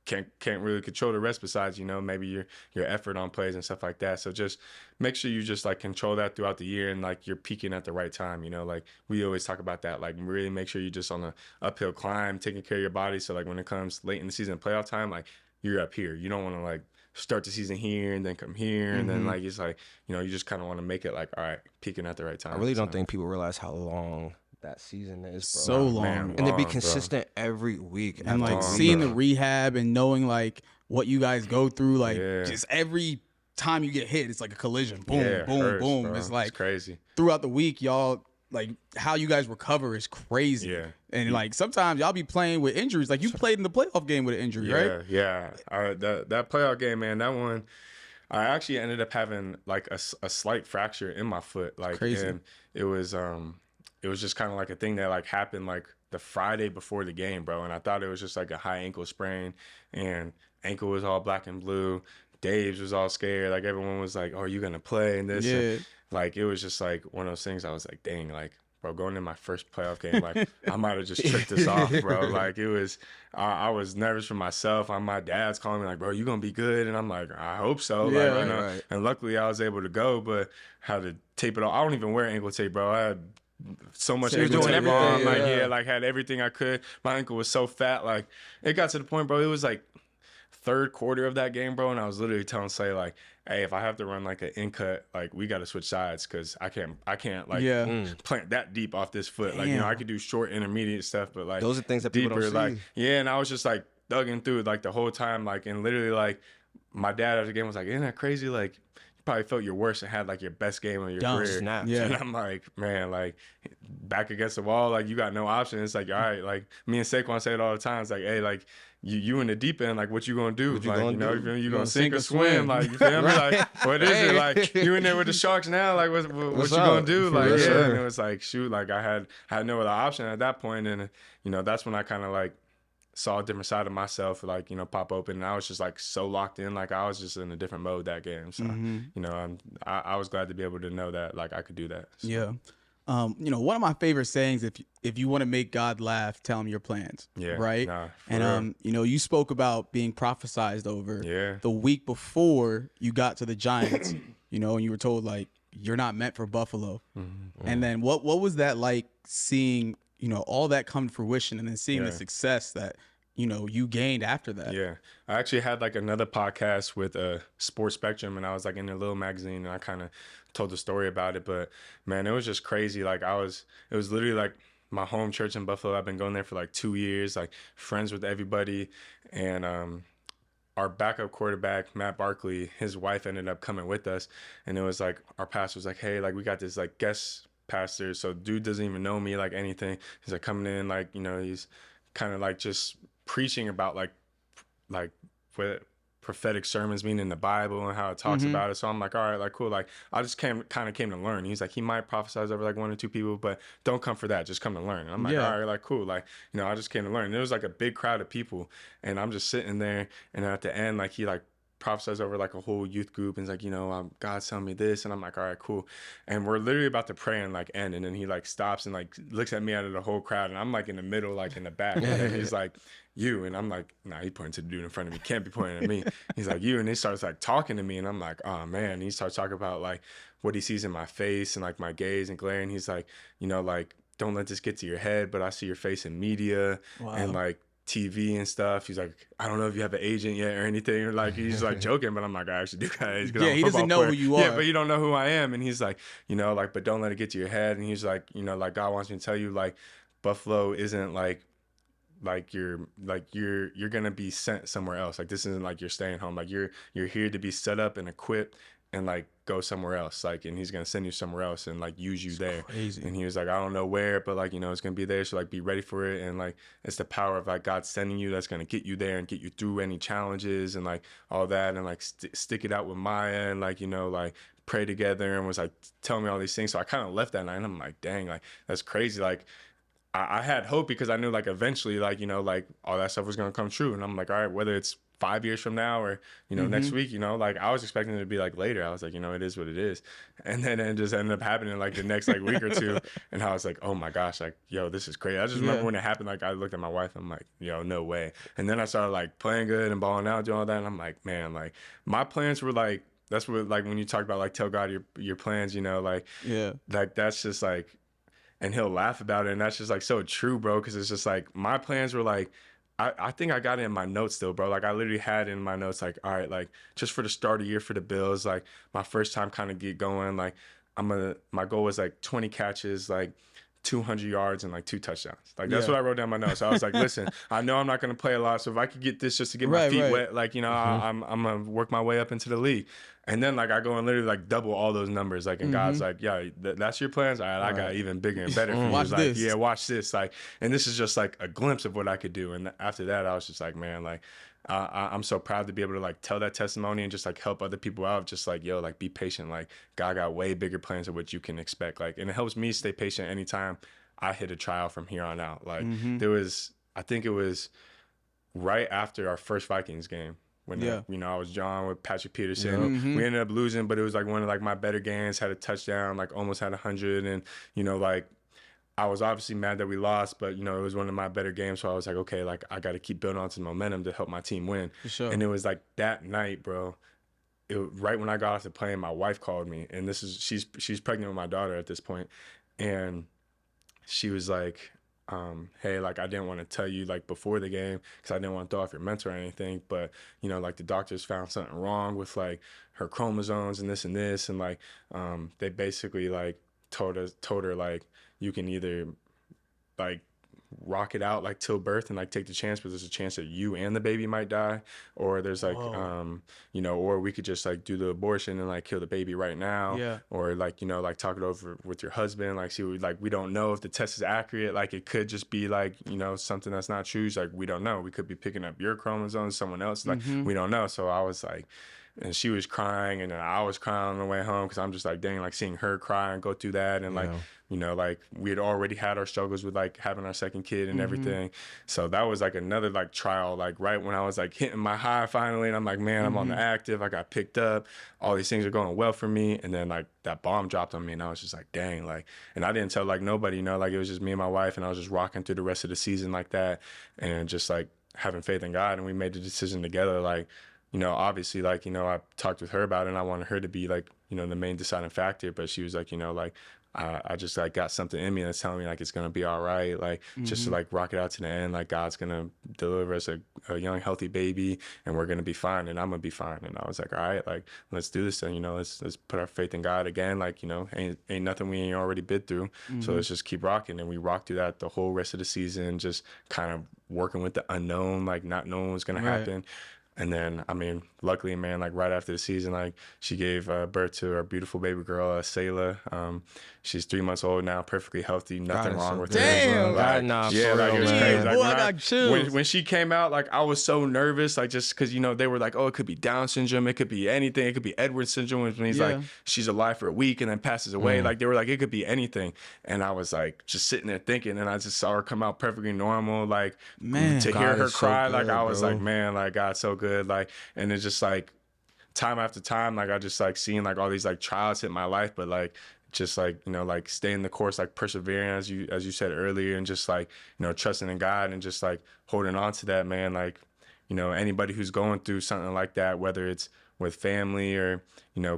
Can't really control the rest besides, you know, maybe your effort on plays and stuff like that. So just make sure you just like control that throughout the year and like you're peaking at the right time, you know, like we always talk about that. Like really make sure you're just on a uphill climb, taking care of your body. So like when it comes late in the season, playoff time, like you're up here. You don't want to like start the season here and then come here and then like it's like, you know, you just kind of want to make it like, all right, peaking at the right time. I really don't think people realize how long that season is, bro. So long. Man, and to be consistent every week. And like seeing the rehab and knowing like what you guys go through, like just every time you get hit, it's like a collision. Boom, boom, hurts, boom. bro. It's like it's crazy. Throughout the week, y'all, like how you guys recover is crazy. Yeah. And like sometimes y'all be playing with injuries. Like you played in the playoff game with an injury, right? Yeah. That playoff game, man, that one, I actually ended up having like a slight fracture in my foot. Like, and it was just kind of like a thing that like happened like the Friday before the game, bro. And I thought it was just like a high ankle sprain, and ankle was all black and blue. Dave's was all scared. Like everyone was like, oh, are you going to play in this? Yeah. And, like, it was just like one of those things I was like, dang, like, bro, going in my first playoff game, like I might have just tricked this off, bro. Like it was, I was nervous for myself. My dad's calling me like, bro, you gonna be good? And I'm like, I hope so. Yeah, like, you know, and luckily I was able to go, but had to tape it off. I don't even wear ankle tape, bro. I had so much ankle tape on, like like had everything I could. My ankle was so fat, like it got to the point, bro. It was like third quarter of that game, bro, and I was literally telling Slay like, hey, if I have to run like an in cut, like we got to switch sides because I can't like plant that deep off this foot. Like, you know, I could do short intermediate stuff, but like those are things that deeper, people don't like see. and I was just like thugging through it like the whole time, like, and literally like my dad after the game was like, isn't that crazy? Like you probably felt your worst and had like your best game of your career. Snap. And I'm like, man, like back against the wall, like you got no option. It's like, all right, like me and Saquon say it all the time. It's like, hey, like you in the deep end, like what you gonna do? Like, you know, you gonna sink or swim? Like, you feel me? Like, what is it? Like, you in there with the Sharks now? Like, what you gonna do? Like, and it was like, shoot, like I had no other option at that point, and you know, that's when I kind of like saw a different side of myself, like, you know, pop open, and I was just like so locked in, like I was just in a different mode that game. So, you know, I was glad to be able to know that, like, I could do that. So. Yeah. You know, one of my favorite sayings, if you want to make God laugh, tell him your plans. Yeah. Right. Nah, and you know, you spoke about being prophesized over the week before you got to the Giants, you know, and you were told like you're not meant for Buffalo. And then what was that like seeing all that come to fruition and then seeing the success that, you gained after that. Yeah. I actually had like another podcast with Sports Spectrum, and I was like in a little magazine, and I kind of told the story about it. But man, it was just crazy. Like it was literally like my home church in Buffalo. I've been going there for like 2 years, like friends with everybody. And our backup quarterback, Matt Barkley, his wife ended up coming with us. And it was like, our pastor was like, hey, like we got this like guest pastor. So dude doesn't even know me, like anything. He's like coming in, like, he's kind of like just preaching about like what prophetic sermons mean in the Bible and how it talks about it. So I'm like, all right, like cool. Like I just came to learn. He's like, he might prophesy over like 1 or 2 people, but don't come for that. Just come to learn. And I'm like, all right, like cool. Like, I just came to learn. And there was like a big crowd of people, and I'm just sitting there, and at the end, like he like prophesies over like a whole youth group, and he's like, God's telling me this, and I'm like, all right, cool. And we're literally about to pray and like end, and then he like stops and like looks at me out of the whole crowd, and I'm like in the middle, like in the back, and then he's like, you, and I'm like, nah, he pointing to the dude in front of me, can't be pointing at me. He's like, you, and he starts like talking to me, and I'm like, oh man. And he starts talking about like what he sees in my face and like my gaze and glare, and he's like, like, don't let this get to your head, but I see your face in media and like TV and stuff. He's like, I don't know if you have an agent yet or anything, or like he's like joking, but I'm like, I actually do got an agent. Yeah, he doesn't know who you are. Yeah, but you don't know who I am. And he's like, like, but don't let it get to your head. And he's like, like God wants me to tell you, like, Buffalo isn't like you're gonna be sent somewhere else. Like this isn't like you're staying home. Like you're here to be set up and equipped and like go somewhere else. Like, and he's gonna send you somewhere else and like use you there. Crazy. And he was like, I don't know where, but like, it's gonna be there. So like be ready for it. And like, it's the power of like God sending you that's gonna get you there and get you through any challenges and like all that. And like stick it out with Maya and like, like pray together, and was like telling me all these things. So I kind of left that night and I'm like, dang, like that's crazy. Like I had hope because I knew like eventually like, like all that stuff was going to come true. And I'm like, all right, whether it's 5 years from now or, next week, like I was expecting it to be like later. I was like, it is what it is. And then it just ended up happening like the next like week or two. And I was like, oh my gosh, like, yo, this is crazy. I just remember when it happened, like I looked at my wife, I'm like, yo, no way. And then I started like playing good and balling out, doing all that. And I'm like, man, like my plans were like, that's what, like when you talk about like tell God your plans, like that's just like, and he'll laugh about it, and that's just like so true, bro, because it's just like my plans were like I think I got it in my notes still, bro. Like I literally had it in my notes like, all right, like just for the start of the year for the Bills, like my first time kind of get going, like my goal was like 20 catches, like 200 yards and like 2 touchdowns. Like that's what I wrote down in my notes. I was like, listen, I know I'm not going to play a lot, so if I could get this just to get my feet wet, like, I'm going to work my way up into the league. And then like I go and literally like double all those numbers, like, and God's like, yeah, that's your plans. All right, I got even bigger and better for you. Watch like, this. Yeah, watch this. Like, and this is just like a glimpse of what I could do. And after that, I was just like, man, like, I'm so proud to be able to like tell that testimony and just like help other people out. Just like, yo, like be patient. Like God got way bigger plans than what you can expect. Like, and it helps me stay patient anytime I hit a trial from here on out. Like I think it was right after our first Vikings game. When I was John with Patrick Peterson. We ended up losing, but it was like one of like my better games, had a touchdown, like almost had 100. And, like I was obviously mad that we lost, but, it was one of my better games. So I was like, okay, like I got to keep building on some momentum to help my team win. For sure. And it was like that night, bro. Right when I got off the plane, my wife called me, and she's pregnant with my daughter at this point. And she was like, hey, like I didn't want to tell you like before the game because I didn't want to throw off your mental or anything, but like the doctors found something wrong with like her chromosomes and this and like they basically like told her like you can either like rock it out like till birth and like take the chance, but there's a chance that you and the baby might die, or there's like or we could just like do the abortion and like kill the baby right now, or like like talk it over with your husband, like see like we don't know if the test is accurate, like it could just be like something that's not true, like we don't know, we could be picking up your chromosomes, someone else, like we don't know. So I was like, and she was crying, and then I was crying on the way home because I'm just like, dang, like seeing her cry and go through that, and like like we had already had our struggles with like having our second kid and everything. So that was like another like trial, like right when I was like hitting my high finally, and I'm like, man, I'm on the active, I got picked up, all these things are going well for me, and then like that bomb dropped on me, and I was just like, dang, like, and I didn't tell like nobody, like it was just me and my wife, and I was just rocking through the rest of the season like that, and just like having faith in God, and we made the decision together, like, obviously, like, I talked with her about it, and I wanted her to be, like, the main deciding factor, but she was like, like, I just like got something in me that's telling me like it's gonna be all right. Like just to like rock it out to the end. Like God's gonna deliver us a young, healthy baby, and we're gonna be fine, and I'm gonna be fine. And I was like, all right, like let's do this, and let's put our faith in God again. Like ain't nothing we ain't already been through. So let's just keep rocking, and we rocked through that the whole rest of the season, just kind of working with the unknown, like not knowing what's gonna happen. And then, I mean, luckily, man, like right after the season, like she gave birth to our beautiful baby girl, Sayla. She's 3 months old now, perfectly healthy, nothing wrong with her. Damn. Like, yeah, like it was crazy. Like, Boy, I got chills. When she came out, like I was so nervous, like just because they were like, oh, it could be Down syndrome, it could be anything, it could be Edwards syndrome, which means like she's alive for a week and then passes away. Like they were like, it could be anything, and I was like just sitting there thinking, and I just saw her come out perfectly normal, like man, to God hear her is so cry, good, like I was bro. like, man, like God's so good, like, and it's just like time after time, like I just like seeing like all these like trials hit my life, but like just like like staying the course, like persevering as you said earlier, and just like trusting in God and just like holding on to that, man. Like anybody who's going through something like that, whether it's with family or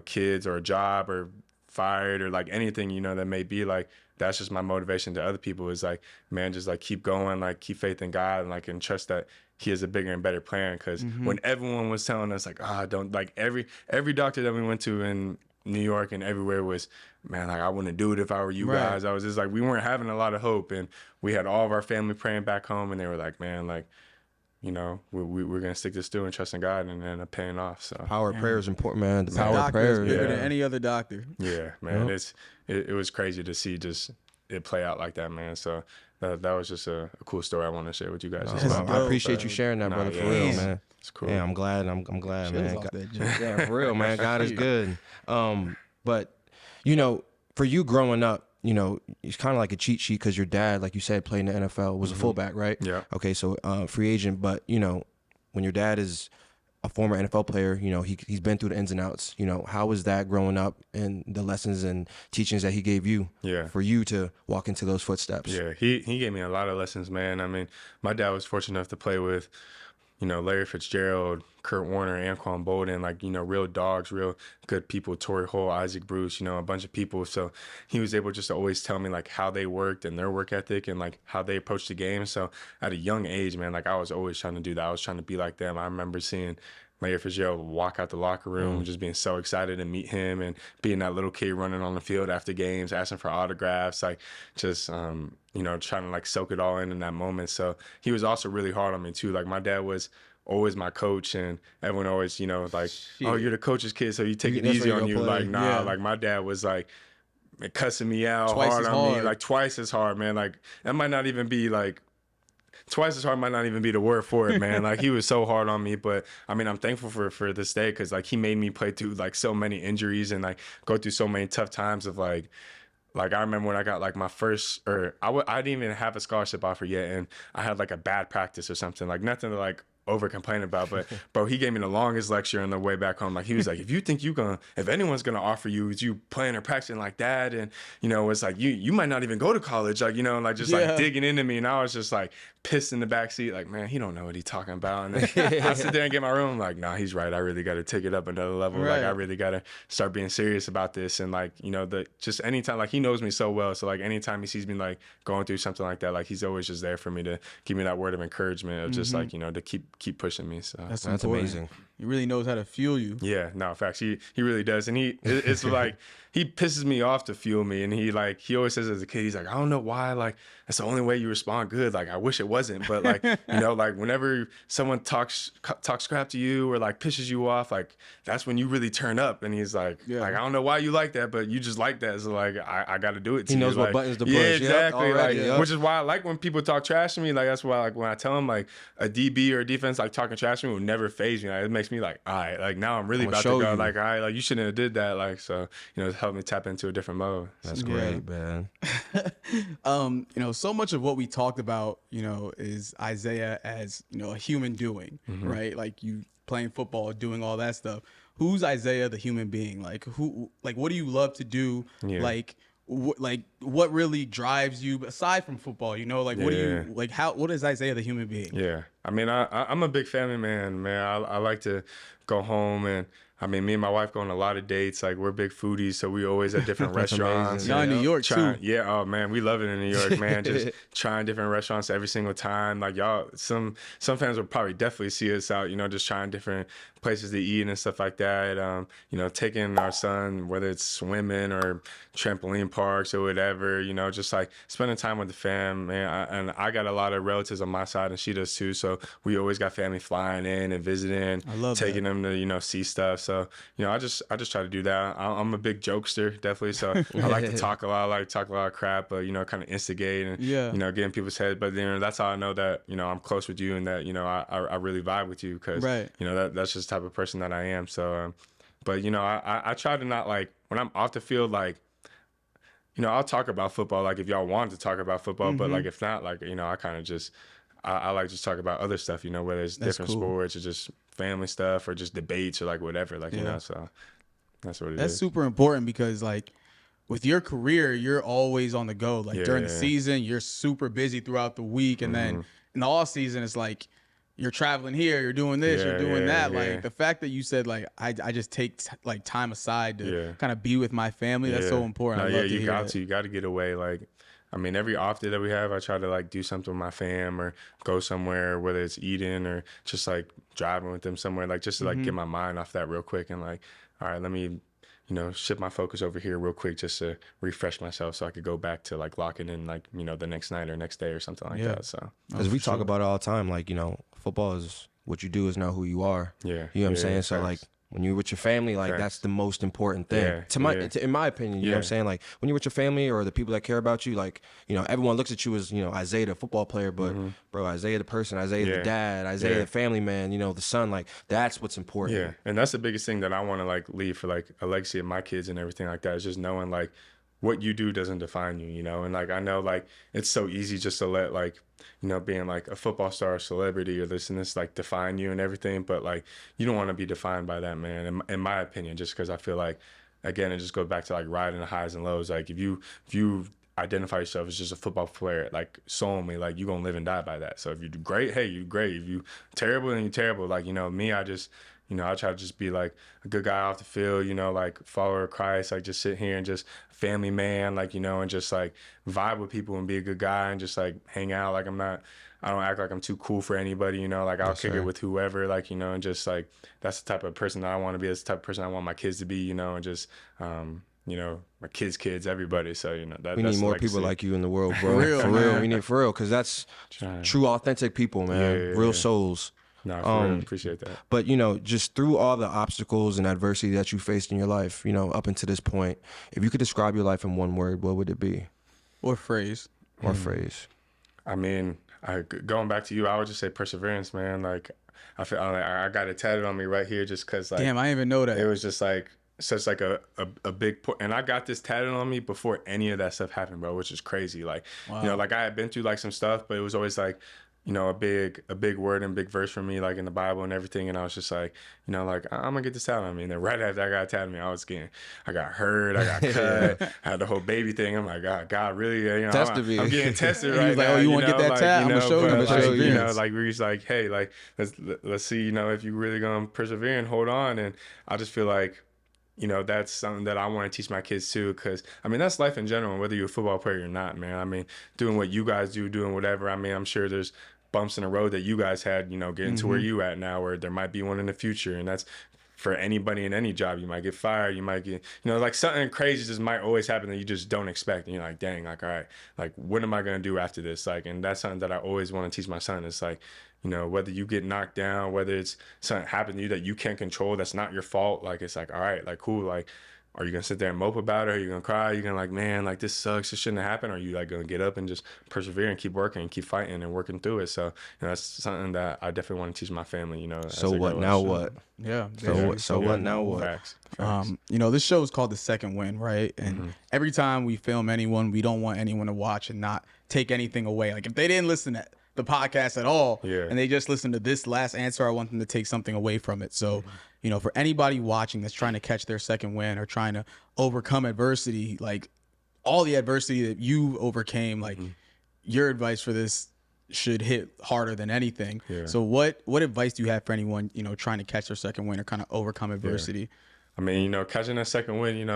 kids or a job or fired or like anything that may be, like that's just my motivation to other people is like, man, just like keep going, like keep faith in God and like and trust that He has a bigger and better plan. Because when everyone was telling us like, don't, like every doctor that we went to in New York and everywhere was, man, like I wouldn't do it if I were you guys. I was just like, we weren't having a lot of hope, and we had all of our family praying back home, and they were like, man, like we're gonna stick this through and trust in God, and then paying off. So Power of prayer is important, man. The power of Doctor prayer. is bigger than any other doctor. Yeah, man, it was crazy to see just it play out like that, man. So that was just a cool story I want to share with you guys. I appreciate you sharing that, brother, for real, man. It's cool. Yeah, I'm glad, man. Off that joke. Yeah, for real, man. God is good. But for you growing up, it's kind of like a cheat sheet because your dad, like you said, played in the NFL, was a fullback, right? Yeah. Okay, so free agent, but when your dad is a former NFL player, he's been through the ins and outs. How was that growing up and the lessons and teachings that he gave you? Yeah. For you to walk into those footsteps. Yeah, he gave me a lot of lessons, man. I mean, my dad was fortunate enough to play with Larry Fitzgerald, Kurt Warner, Anquan Bolden, like, real dogs, real good people, Torrey Holt, Isaac Bruce, a bunch of people. So he was able just to always tell me like how they worked and their work ethic and like how they approached the game. So at a young age, man, like I was always trying to do that. I was trying to be like them. I remember seeing Larry Fitzgerald walk out the locker room, just being so excited to meet him and being that little kid running on the field after games, asking for autographs, like just, trying to like soak it all in that moment. So he was also really hard on me too. Like my dad was always my coach, and everyone always, like, oh, you're the coach's kid, so you take it easy on you. Like, nah, like my dad was like cussing me out hard on me, like twice as hard, man. Like that might not even be like, twice as hard might not even be the word for it, man. Like he was so hard on me, but I mean, I'm thankful for this day because like he made me play through like so many injuries and like go through so many tough times of like I remember when I got like my first, or I didn't even have a scholarship offer yet, and I had like a bad practice or something, like nothing to like over complain about, but bro, he gave me the longest lecture on the way back home. Like he was like, if you think if anyone's gonna offer you is you playing or practicing like that, and it's like you might not even go to college, like like just like digging into me, and I was just like pissed in the back seat, like, man, he don't know what he's talking about. And then I sit there and get my room, like, nah, he's right. I really got to take it up another level. Like I really got to start being serious about this. And like just anytime, like he knows me so well, so like anytime he sees me like going through something like that, like he's always just there for me to give me that word of encouragement of just like to keep pushing me. So That's amazing. He really knows how to fuel you. Yeah, no, facts. He really does. And it's like he pisses me off to fuel me. And he always says as a kid, he's like, I don't know why, like that's the only way you respond good. Like I wish it wasn't, but like like whenever someone talks crap to you or like pisses you off, like that's when you really turn up. And he's like, I don't know why you like that, but you just like that. So like I got to do it to you. He knows what like, buttons to push. Yeah, exactly. Already, which is why I like when people talk trash to me. Like that's why like when I tell them like a DB or a defense like talking trash to me will never faze me. Like, it makes me like, all right, like now I'm really about to go. Like, all right, like you shouldn't have did that. Like so, it's helped me tap into a different mode. That's great, man. So much of what we talked about, is Isaiah as, a human doing, right? Like you playing football, doing all that stuff. Who's Isaiah the human being? Like what do you love to do? Yeah. Like what really drives you aside from football? You know, like what do Yeah. you like? What is Isaiah the human being? Yeah, I mean, I'm a big family man, man. I like to go home, and I mean, me and my wife go on a lot of dates. Like, we're big foodies, so we always at different That's restaurants. amazing. Y'all in New York too. Yeah, oh man, we love it in New York, man. Just trying different restaurants every single time. Like, y'all, some fans will probably definitely see us out, you know, just trying different places to eat and stuff like that. You know, taking our son, whether it's swimming or trampoline parks or whatever, you know, just like spending time with the fam, man. And I got a lot of relatives on my side, and she does too. So we always got family flying in and visiting, I love taking them to, you know, see stuff. So, you know, I just try to do that. I'm a big jokester, definitely. So I like to talk a lot, I like to talk a lot of crap, but, you know, kind of instigate and, Yeah. you know, get in people's heads. But, you know, that's how I know that, you know, I'm close with you and that, you know, I really vibe with you because, Right. you know, that's just the type of person that I am. So, but, you know, I try to not, like, when I'm off the field, like, you know, I'll talk about football, like, if y'all want to talk about football, but, like, if not, like, you know, I kind of just, I like to just talk about other stuff, you know, whether it's That's different cool. sports or just family stuff or just debates or, like, whatever, like, you Yeah. know, so that's what it That's is. super important because like with your career, you're always on the go. Like during the Yeah. season, you're super busy throughout the week, and then in the off season, it's like you're traveling here, you're doing this, you're Yeah, doing yeah, that. yeah. Like the fact that you said like I just take like time aside to Yeah. kind of be with my family. That's so important. No, I yeah, love to you hear got that. to. You got to get away. Like, I mean, every off day that we have, I try to like do something with my fam or go somewhere, whether it's eating or just like driving with them somewhere, like just to like get my mind off that real quick and like, all right, let me, you know, shift my focus over here real quick just to refresh myself so I could go back to like locking in like, you know, the next night or next day or something like Yeah. that. So Because we talk about it all the time, like, you know, football is what you do is not who you are. yeah, You know what I'm yeah, saying? So facts. like when you're with your family, like Facts. that's the most important thing. Yeah, In my opinion, you know what I'm Yeah. saying? Like when you're with your family or the people that care about you, like, you know, everyone looks at you as, you know, Isaiah the football player, but bro, Isaiah the person, Isaiah the Mm-hmm. Yeah. dad, Isaiah Yeah. the family man, you know, the son, like that's what's important. Yeah, and that's the biggest thing that I want to like leave for like a legacy of my kids and everything like that is just knowing like what you do doesn't define you, you know. And like I know like it's so easy just to let like, you know, being like a football star or celebrity or this and this like define you and everything, but like you don't want to be defined by that, man. In my opinion, just because I feel like again it just goes back to like riding the highs and lows. Like if you identify yourself as just a football player, like solely, like you gonna live and die by that. So if you do great, hey, you great. If you terrible, then you terrible. Like, you know, me, I just, you know, I try to just be like a good guy off the field, you know, like follower of Christ, like just sit here and just family man, like, you know, and just like vibe with people and be a good guy and just like hang out. Like I don't act like I'm too cool for anybody, you know, like I'll kick it with whoever, like, you know, and just like, that's the type of person that I want to be. That's the type of person I want my kids to be, you know, and just, you know, my kids, everybody. So, you know, We that's need the more legacy. people like you in the world, bro. real, for real. man. We need for real, because that's Trying. true, authentic people, man. Yeah, Real yeah. souls. Nah, for real, appreciate that. But, you know, just through all the obstacles and adversity that you faced in your life, you know, up until this point, if you could describe your life in one word, what would it be? Or phrase. Or phrase? I mean, going back to you, I would just say perseverance, man. Like, I feel like I got it tatted on me right here just because, like, Damn, I didn't even know that. it was just like such like a big point. And I got this tatted on me before any of that stuff happened, bro, which is crazy. Like, you know, like I had been through like some stuff, but it was always like, you know, a big word and big verse for me, like in the Bible and everything. And I was just like, you know, like I'm gonna get this tatted on me. And then right after I got tatted on me, I got hurt, I got cut, I had the whole baby thing. I'm like, God, really, you know, Tested me. I'm getting tested He right was like, now. oh, you wanna get that like, tat? I'ma show you, but, I'ma like, show you. you know, like we was like, hey, like let's see, you know, if you really gonna persevere and hold on. And I just feel like, you know, that's something that I want to teach my kids too, because I mean that's life in general, whether you're a football player or not, man. I mean, doing what you guys do, doing whatever. I mean, I'm sure there's bumps in the road that you guys had, you know, getting to where you at now, or there might be one in the future, and that's for anybody in any job. You might get fired, you might get, you know, like something crazy just might always happen that you just don't expect, and you're like, dang, like, all right, like what am I gonna do after this? Like, and that's something that I always want to teach my son. It's like, you know, whether you get knocked down, whether it's something happened to you that you can't control, that's not your fault, like it's like, all right, like cool, like are you gonna sit there and mope about it? Are you gonna cry? Are you gonna like, man, like this sucks, this shouldn't have happened? Or are you like gonna get up and just persevere and keep working and keep fighting and working through it? So, you know, that's something that I definitely want to teach my family, you know. So what, now what? Yeah. So what, now what? Facts. You know, this show is called The Second Win, right? And every time we film anyone, we don't want anyone to watch and not take anything away. Like if they didn't listen to the podcast at all and they just listened to this last answer, I want them to take something away from it. So, you know, for anybody watching that's trying to catch their second win or trying to overcome adversity, like all the adversity that you overcame, like your advice for this should hit harder than anything. Yeah. So what advice do you have for anyone, trying to catch their second win or kind of overcome adversity? I mean, catching a second win,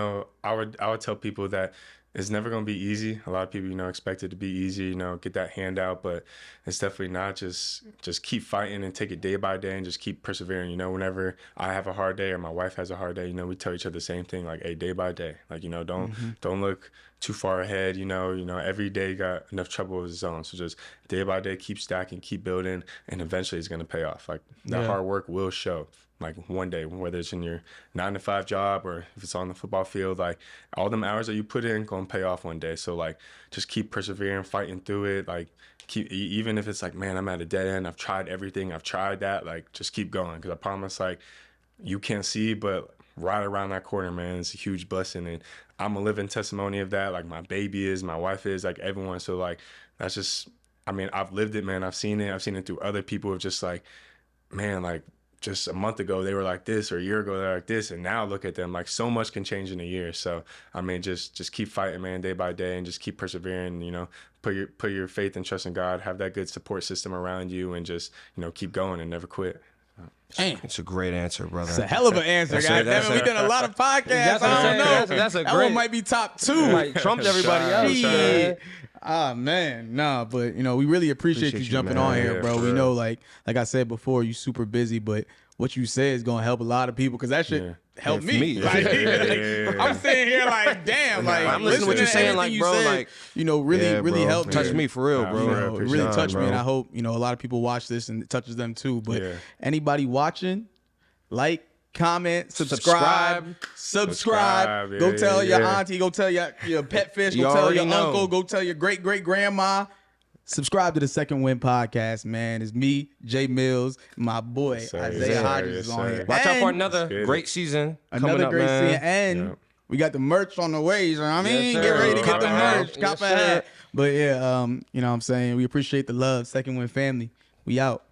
I would tell people that it's never going to be easy. A lot of people, expect it to be easy, get that handout, but it's definitely not. Just keep fighting and take it day by day and just keep persevering. Whenever I have a hard day or my wife has a hard day, we tell each other the same thing, like, hey, day by day, like, don't look too far ahead. Every day got enough trouble of its own. So just day by day, keep stacking, keep building, and eventually it's going to pay off. Like that hard work will show. Like one day, whether it's in your 9-to-5 job or if it's on the football field, like all them hours that you put in gonna pay off one day. So like, just keep persevering, fighting through it. Like even if it's like, man, I'm at a dead end. I've tried everything. I've tried that. Like, just keep going. Cause I promise, like, you can't see, but right around that corner, man, it's a huge blessing. And I'm a living testimony of that. Like my baby is, my wife is, like everyone. So like, that's just, I mean, I've lived it, man. I've seen it. I've seen it through other people of just like, man, like, just a month ago they were like this, or a year ago they're like this, and now look at them. Like, so much can change in a year. So I mean, just keep fighting, man, day by day, and just keep persevering. Put your faith and trust in God. Have that good support system around you, and just keep going and never quit. Damn. It's a great answer, brother. It's a hell of an answer, guys. We done a lot of podcasts. I don't know. That's a that great one might be top 2. Like, trumped everybody else. Yeah. Ah, man. Nah, but, we really appreciate you jumping on here, bro. We know, like I said before, you super busy, but what you say is going to help a lot of people, because that shit helped me. Like, I'm sitting here like, damn. Like, I'm listening to what you're saying, like, bro, like, really helped touched me for real, bro. It really touched me, and I hope, a lot of people watch this and it touches them too. But anybody watching, like, comment, subscribe. Go tell your auntie, go tell your pet fish, go tell your uncle, go tell your great-great-grandma. Subscribe to the Second Win Podcast, man. It's me, Jay Mills, my boy, Isaiah Hodgins is on here. Watch out for another great season. Another great season. And we got the merch on the way. You know what I mean? Yes, get ready to get Cop the a hat. merch. Cop a hat. But yeah, you know what I'm saying? We appreciate the love. Second Win family. We out.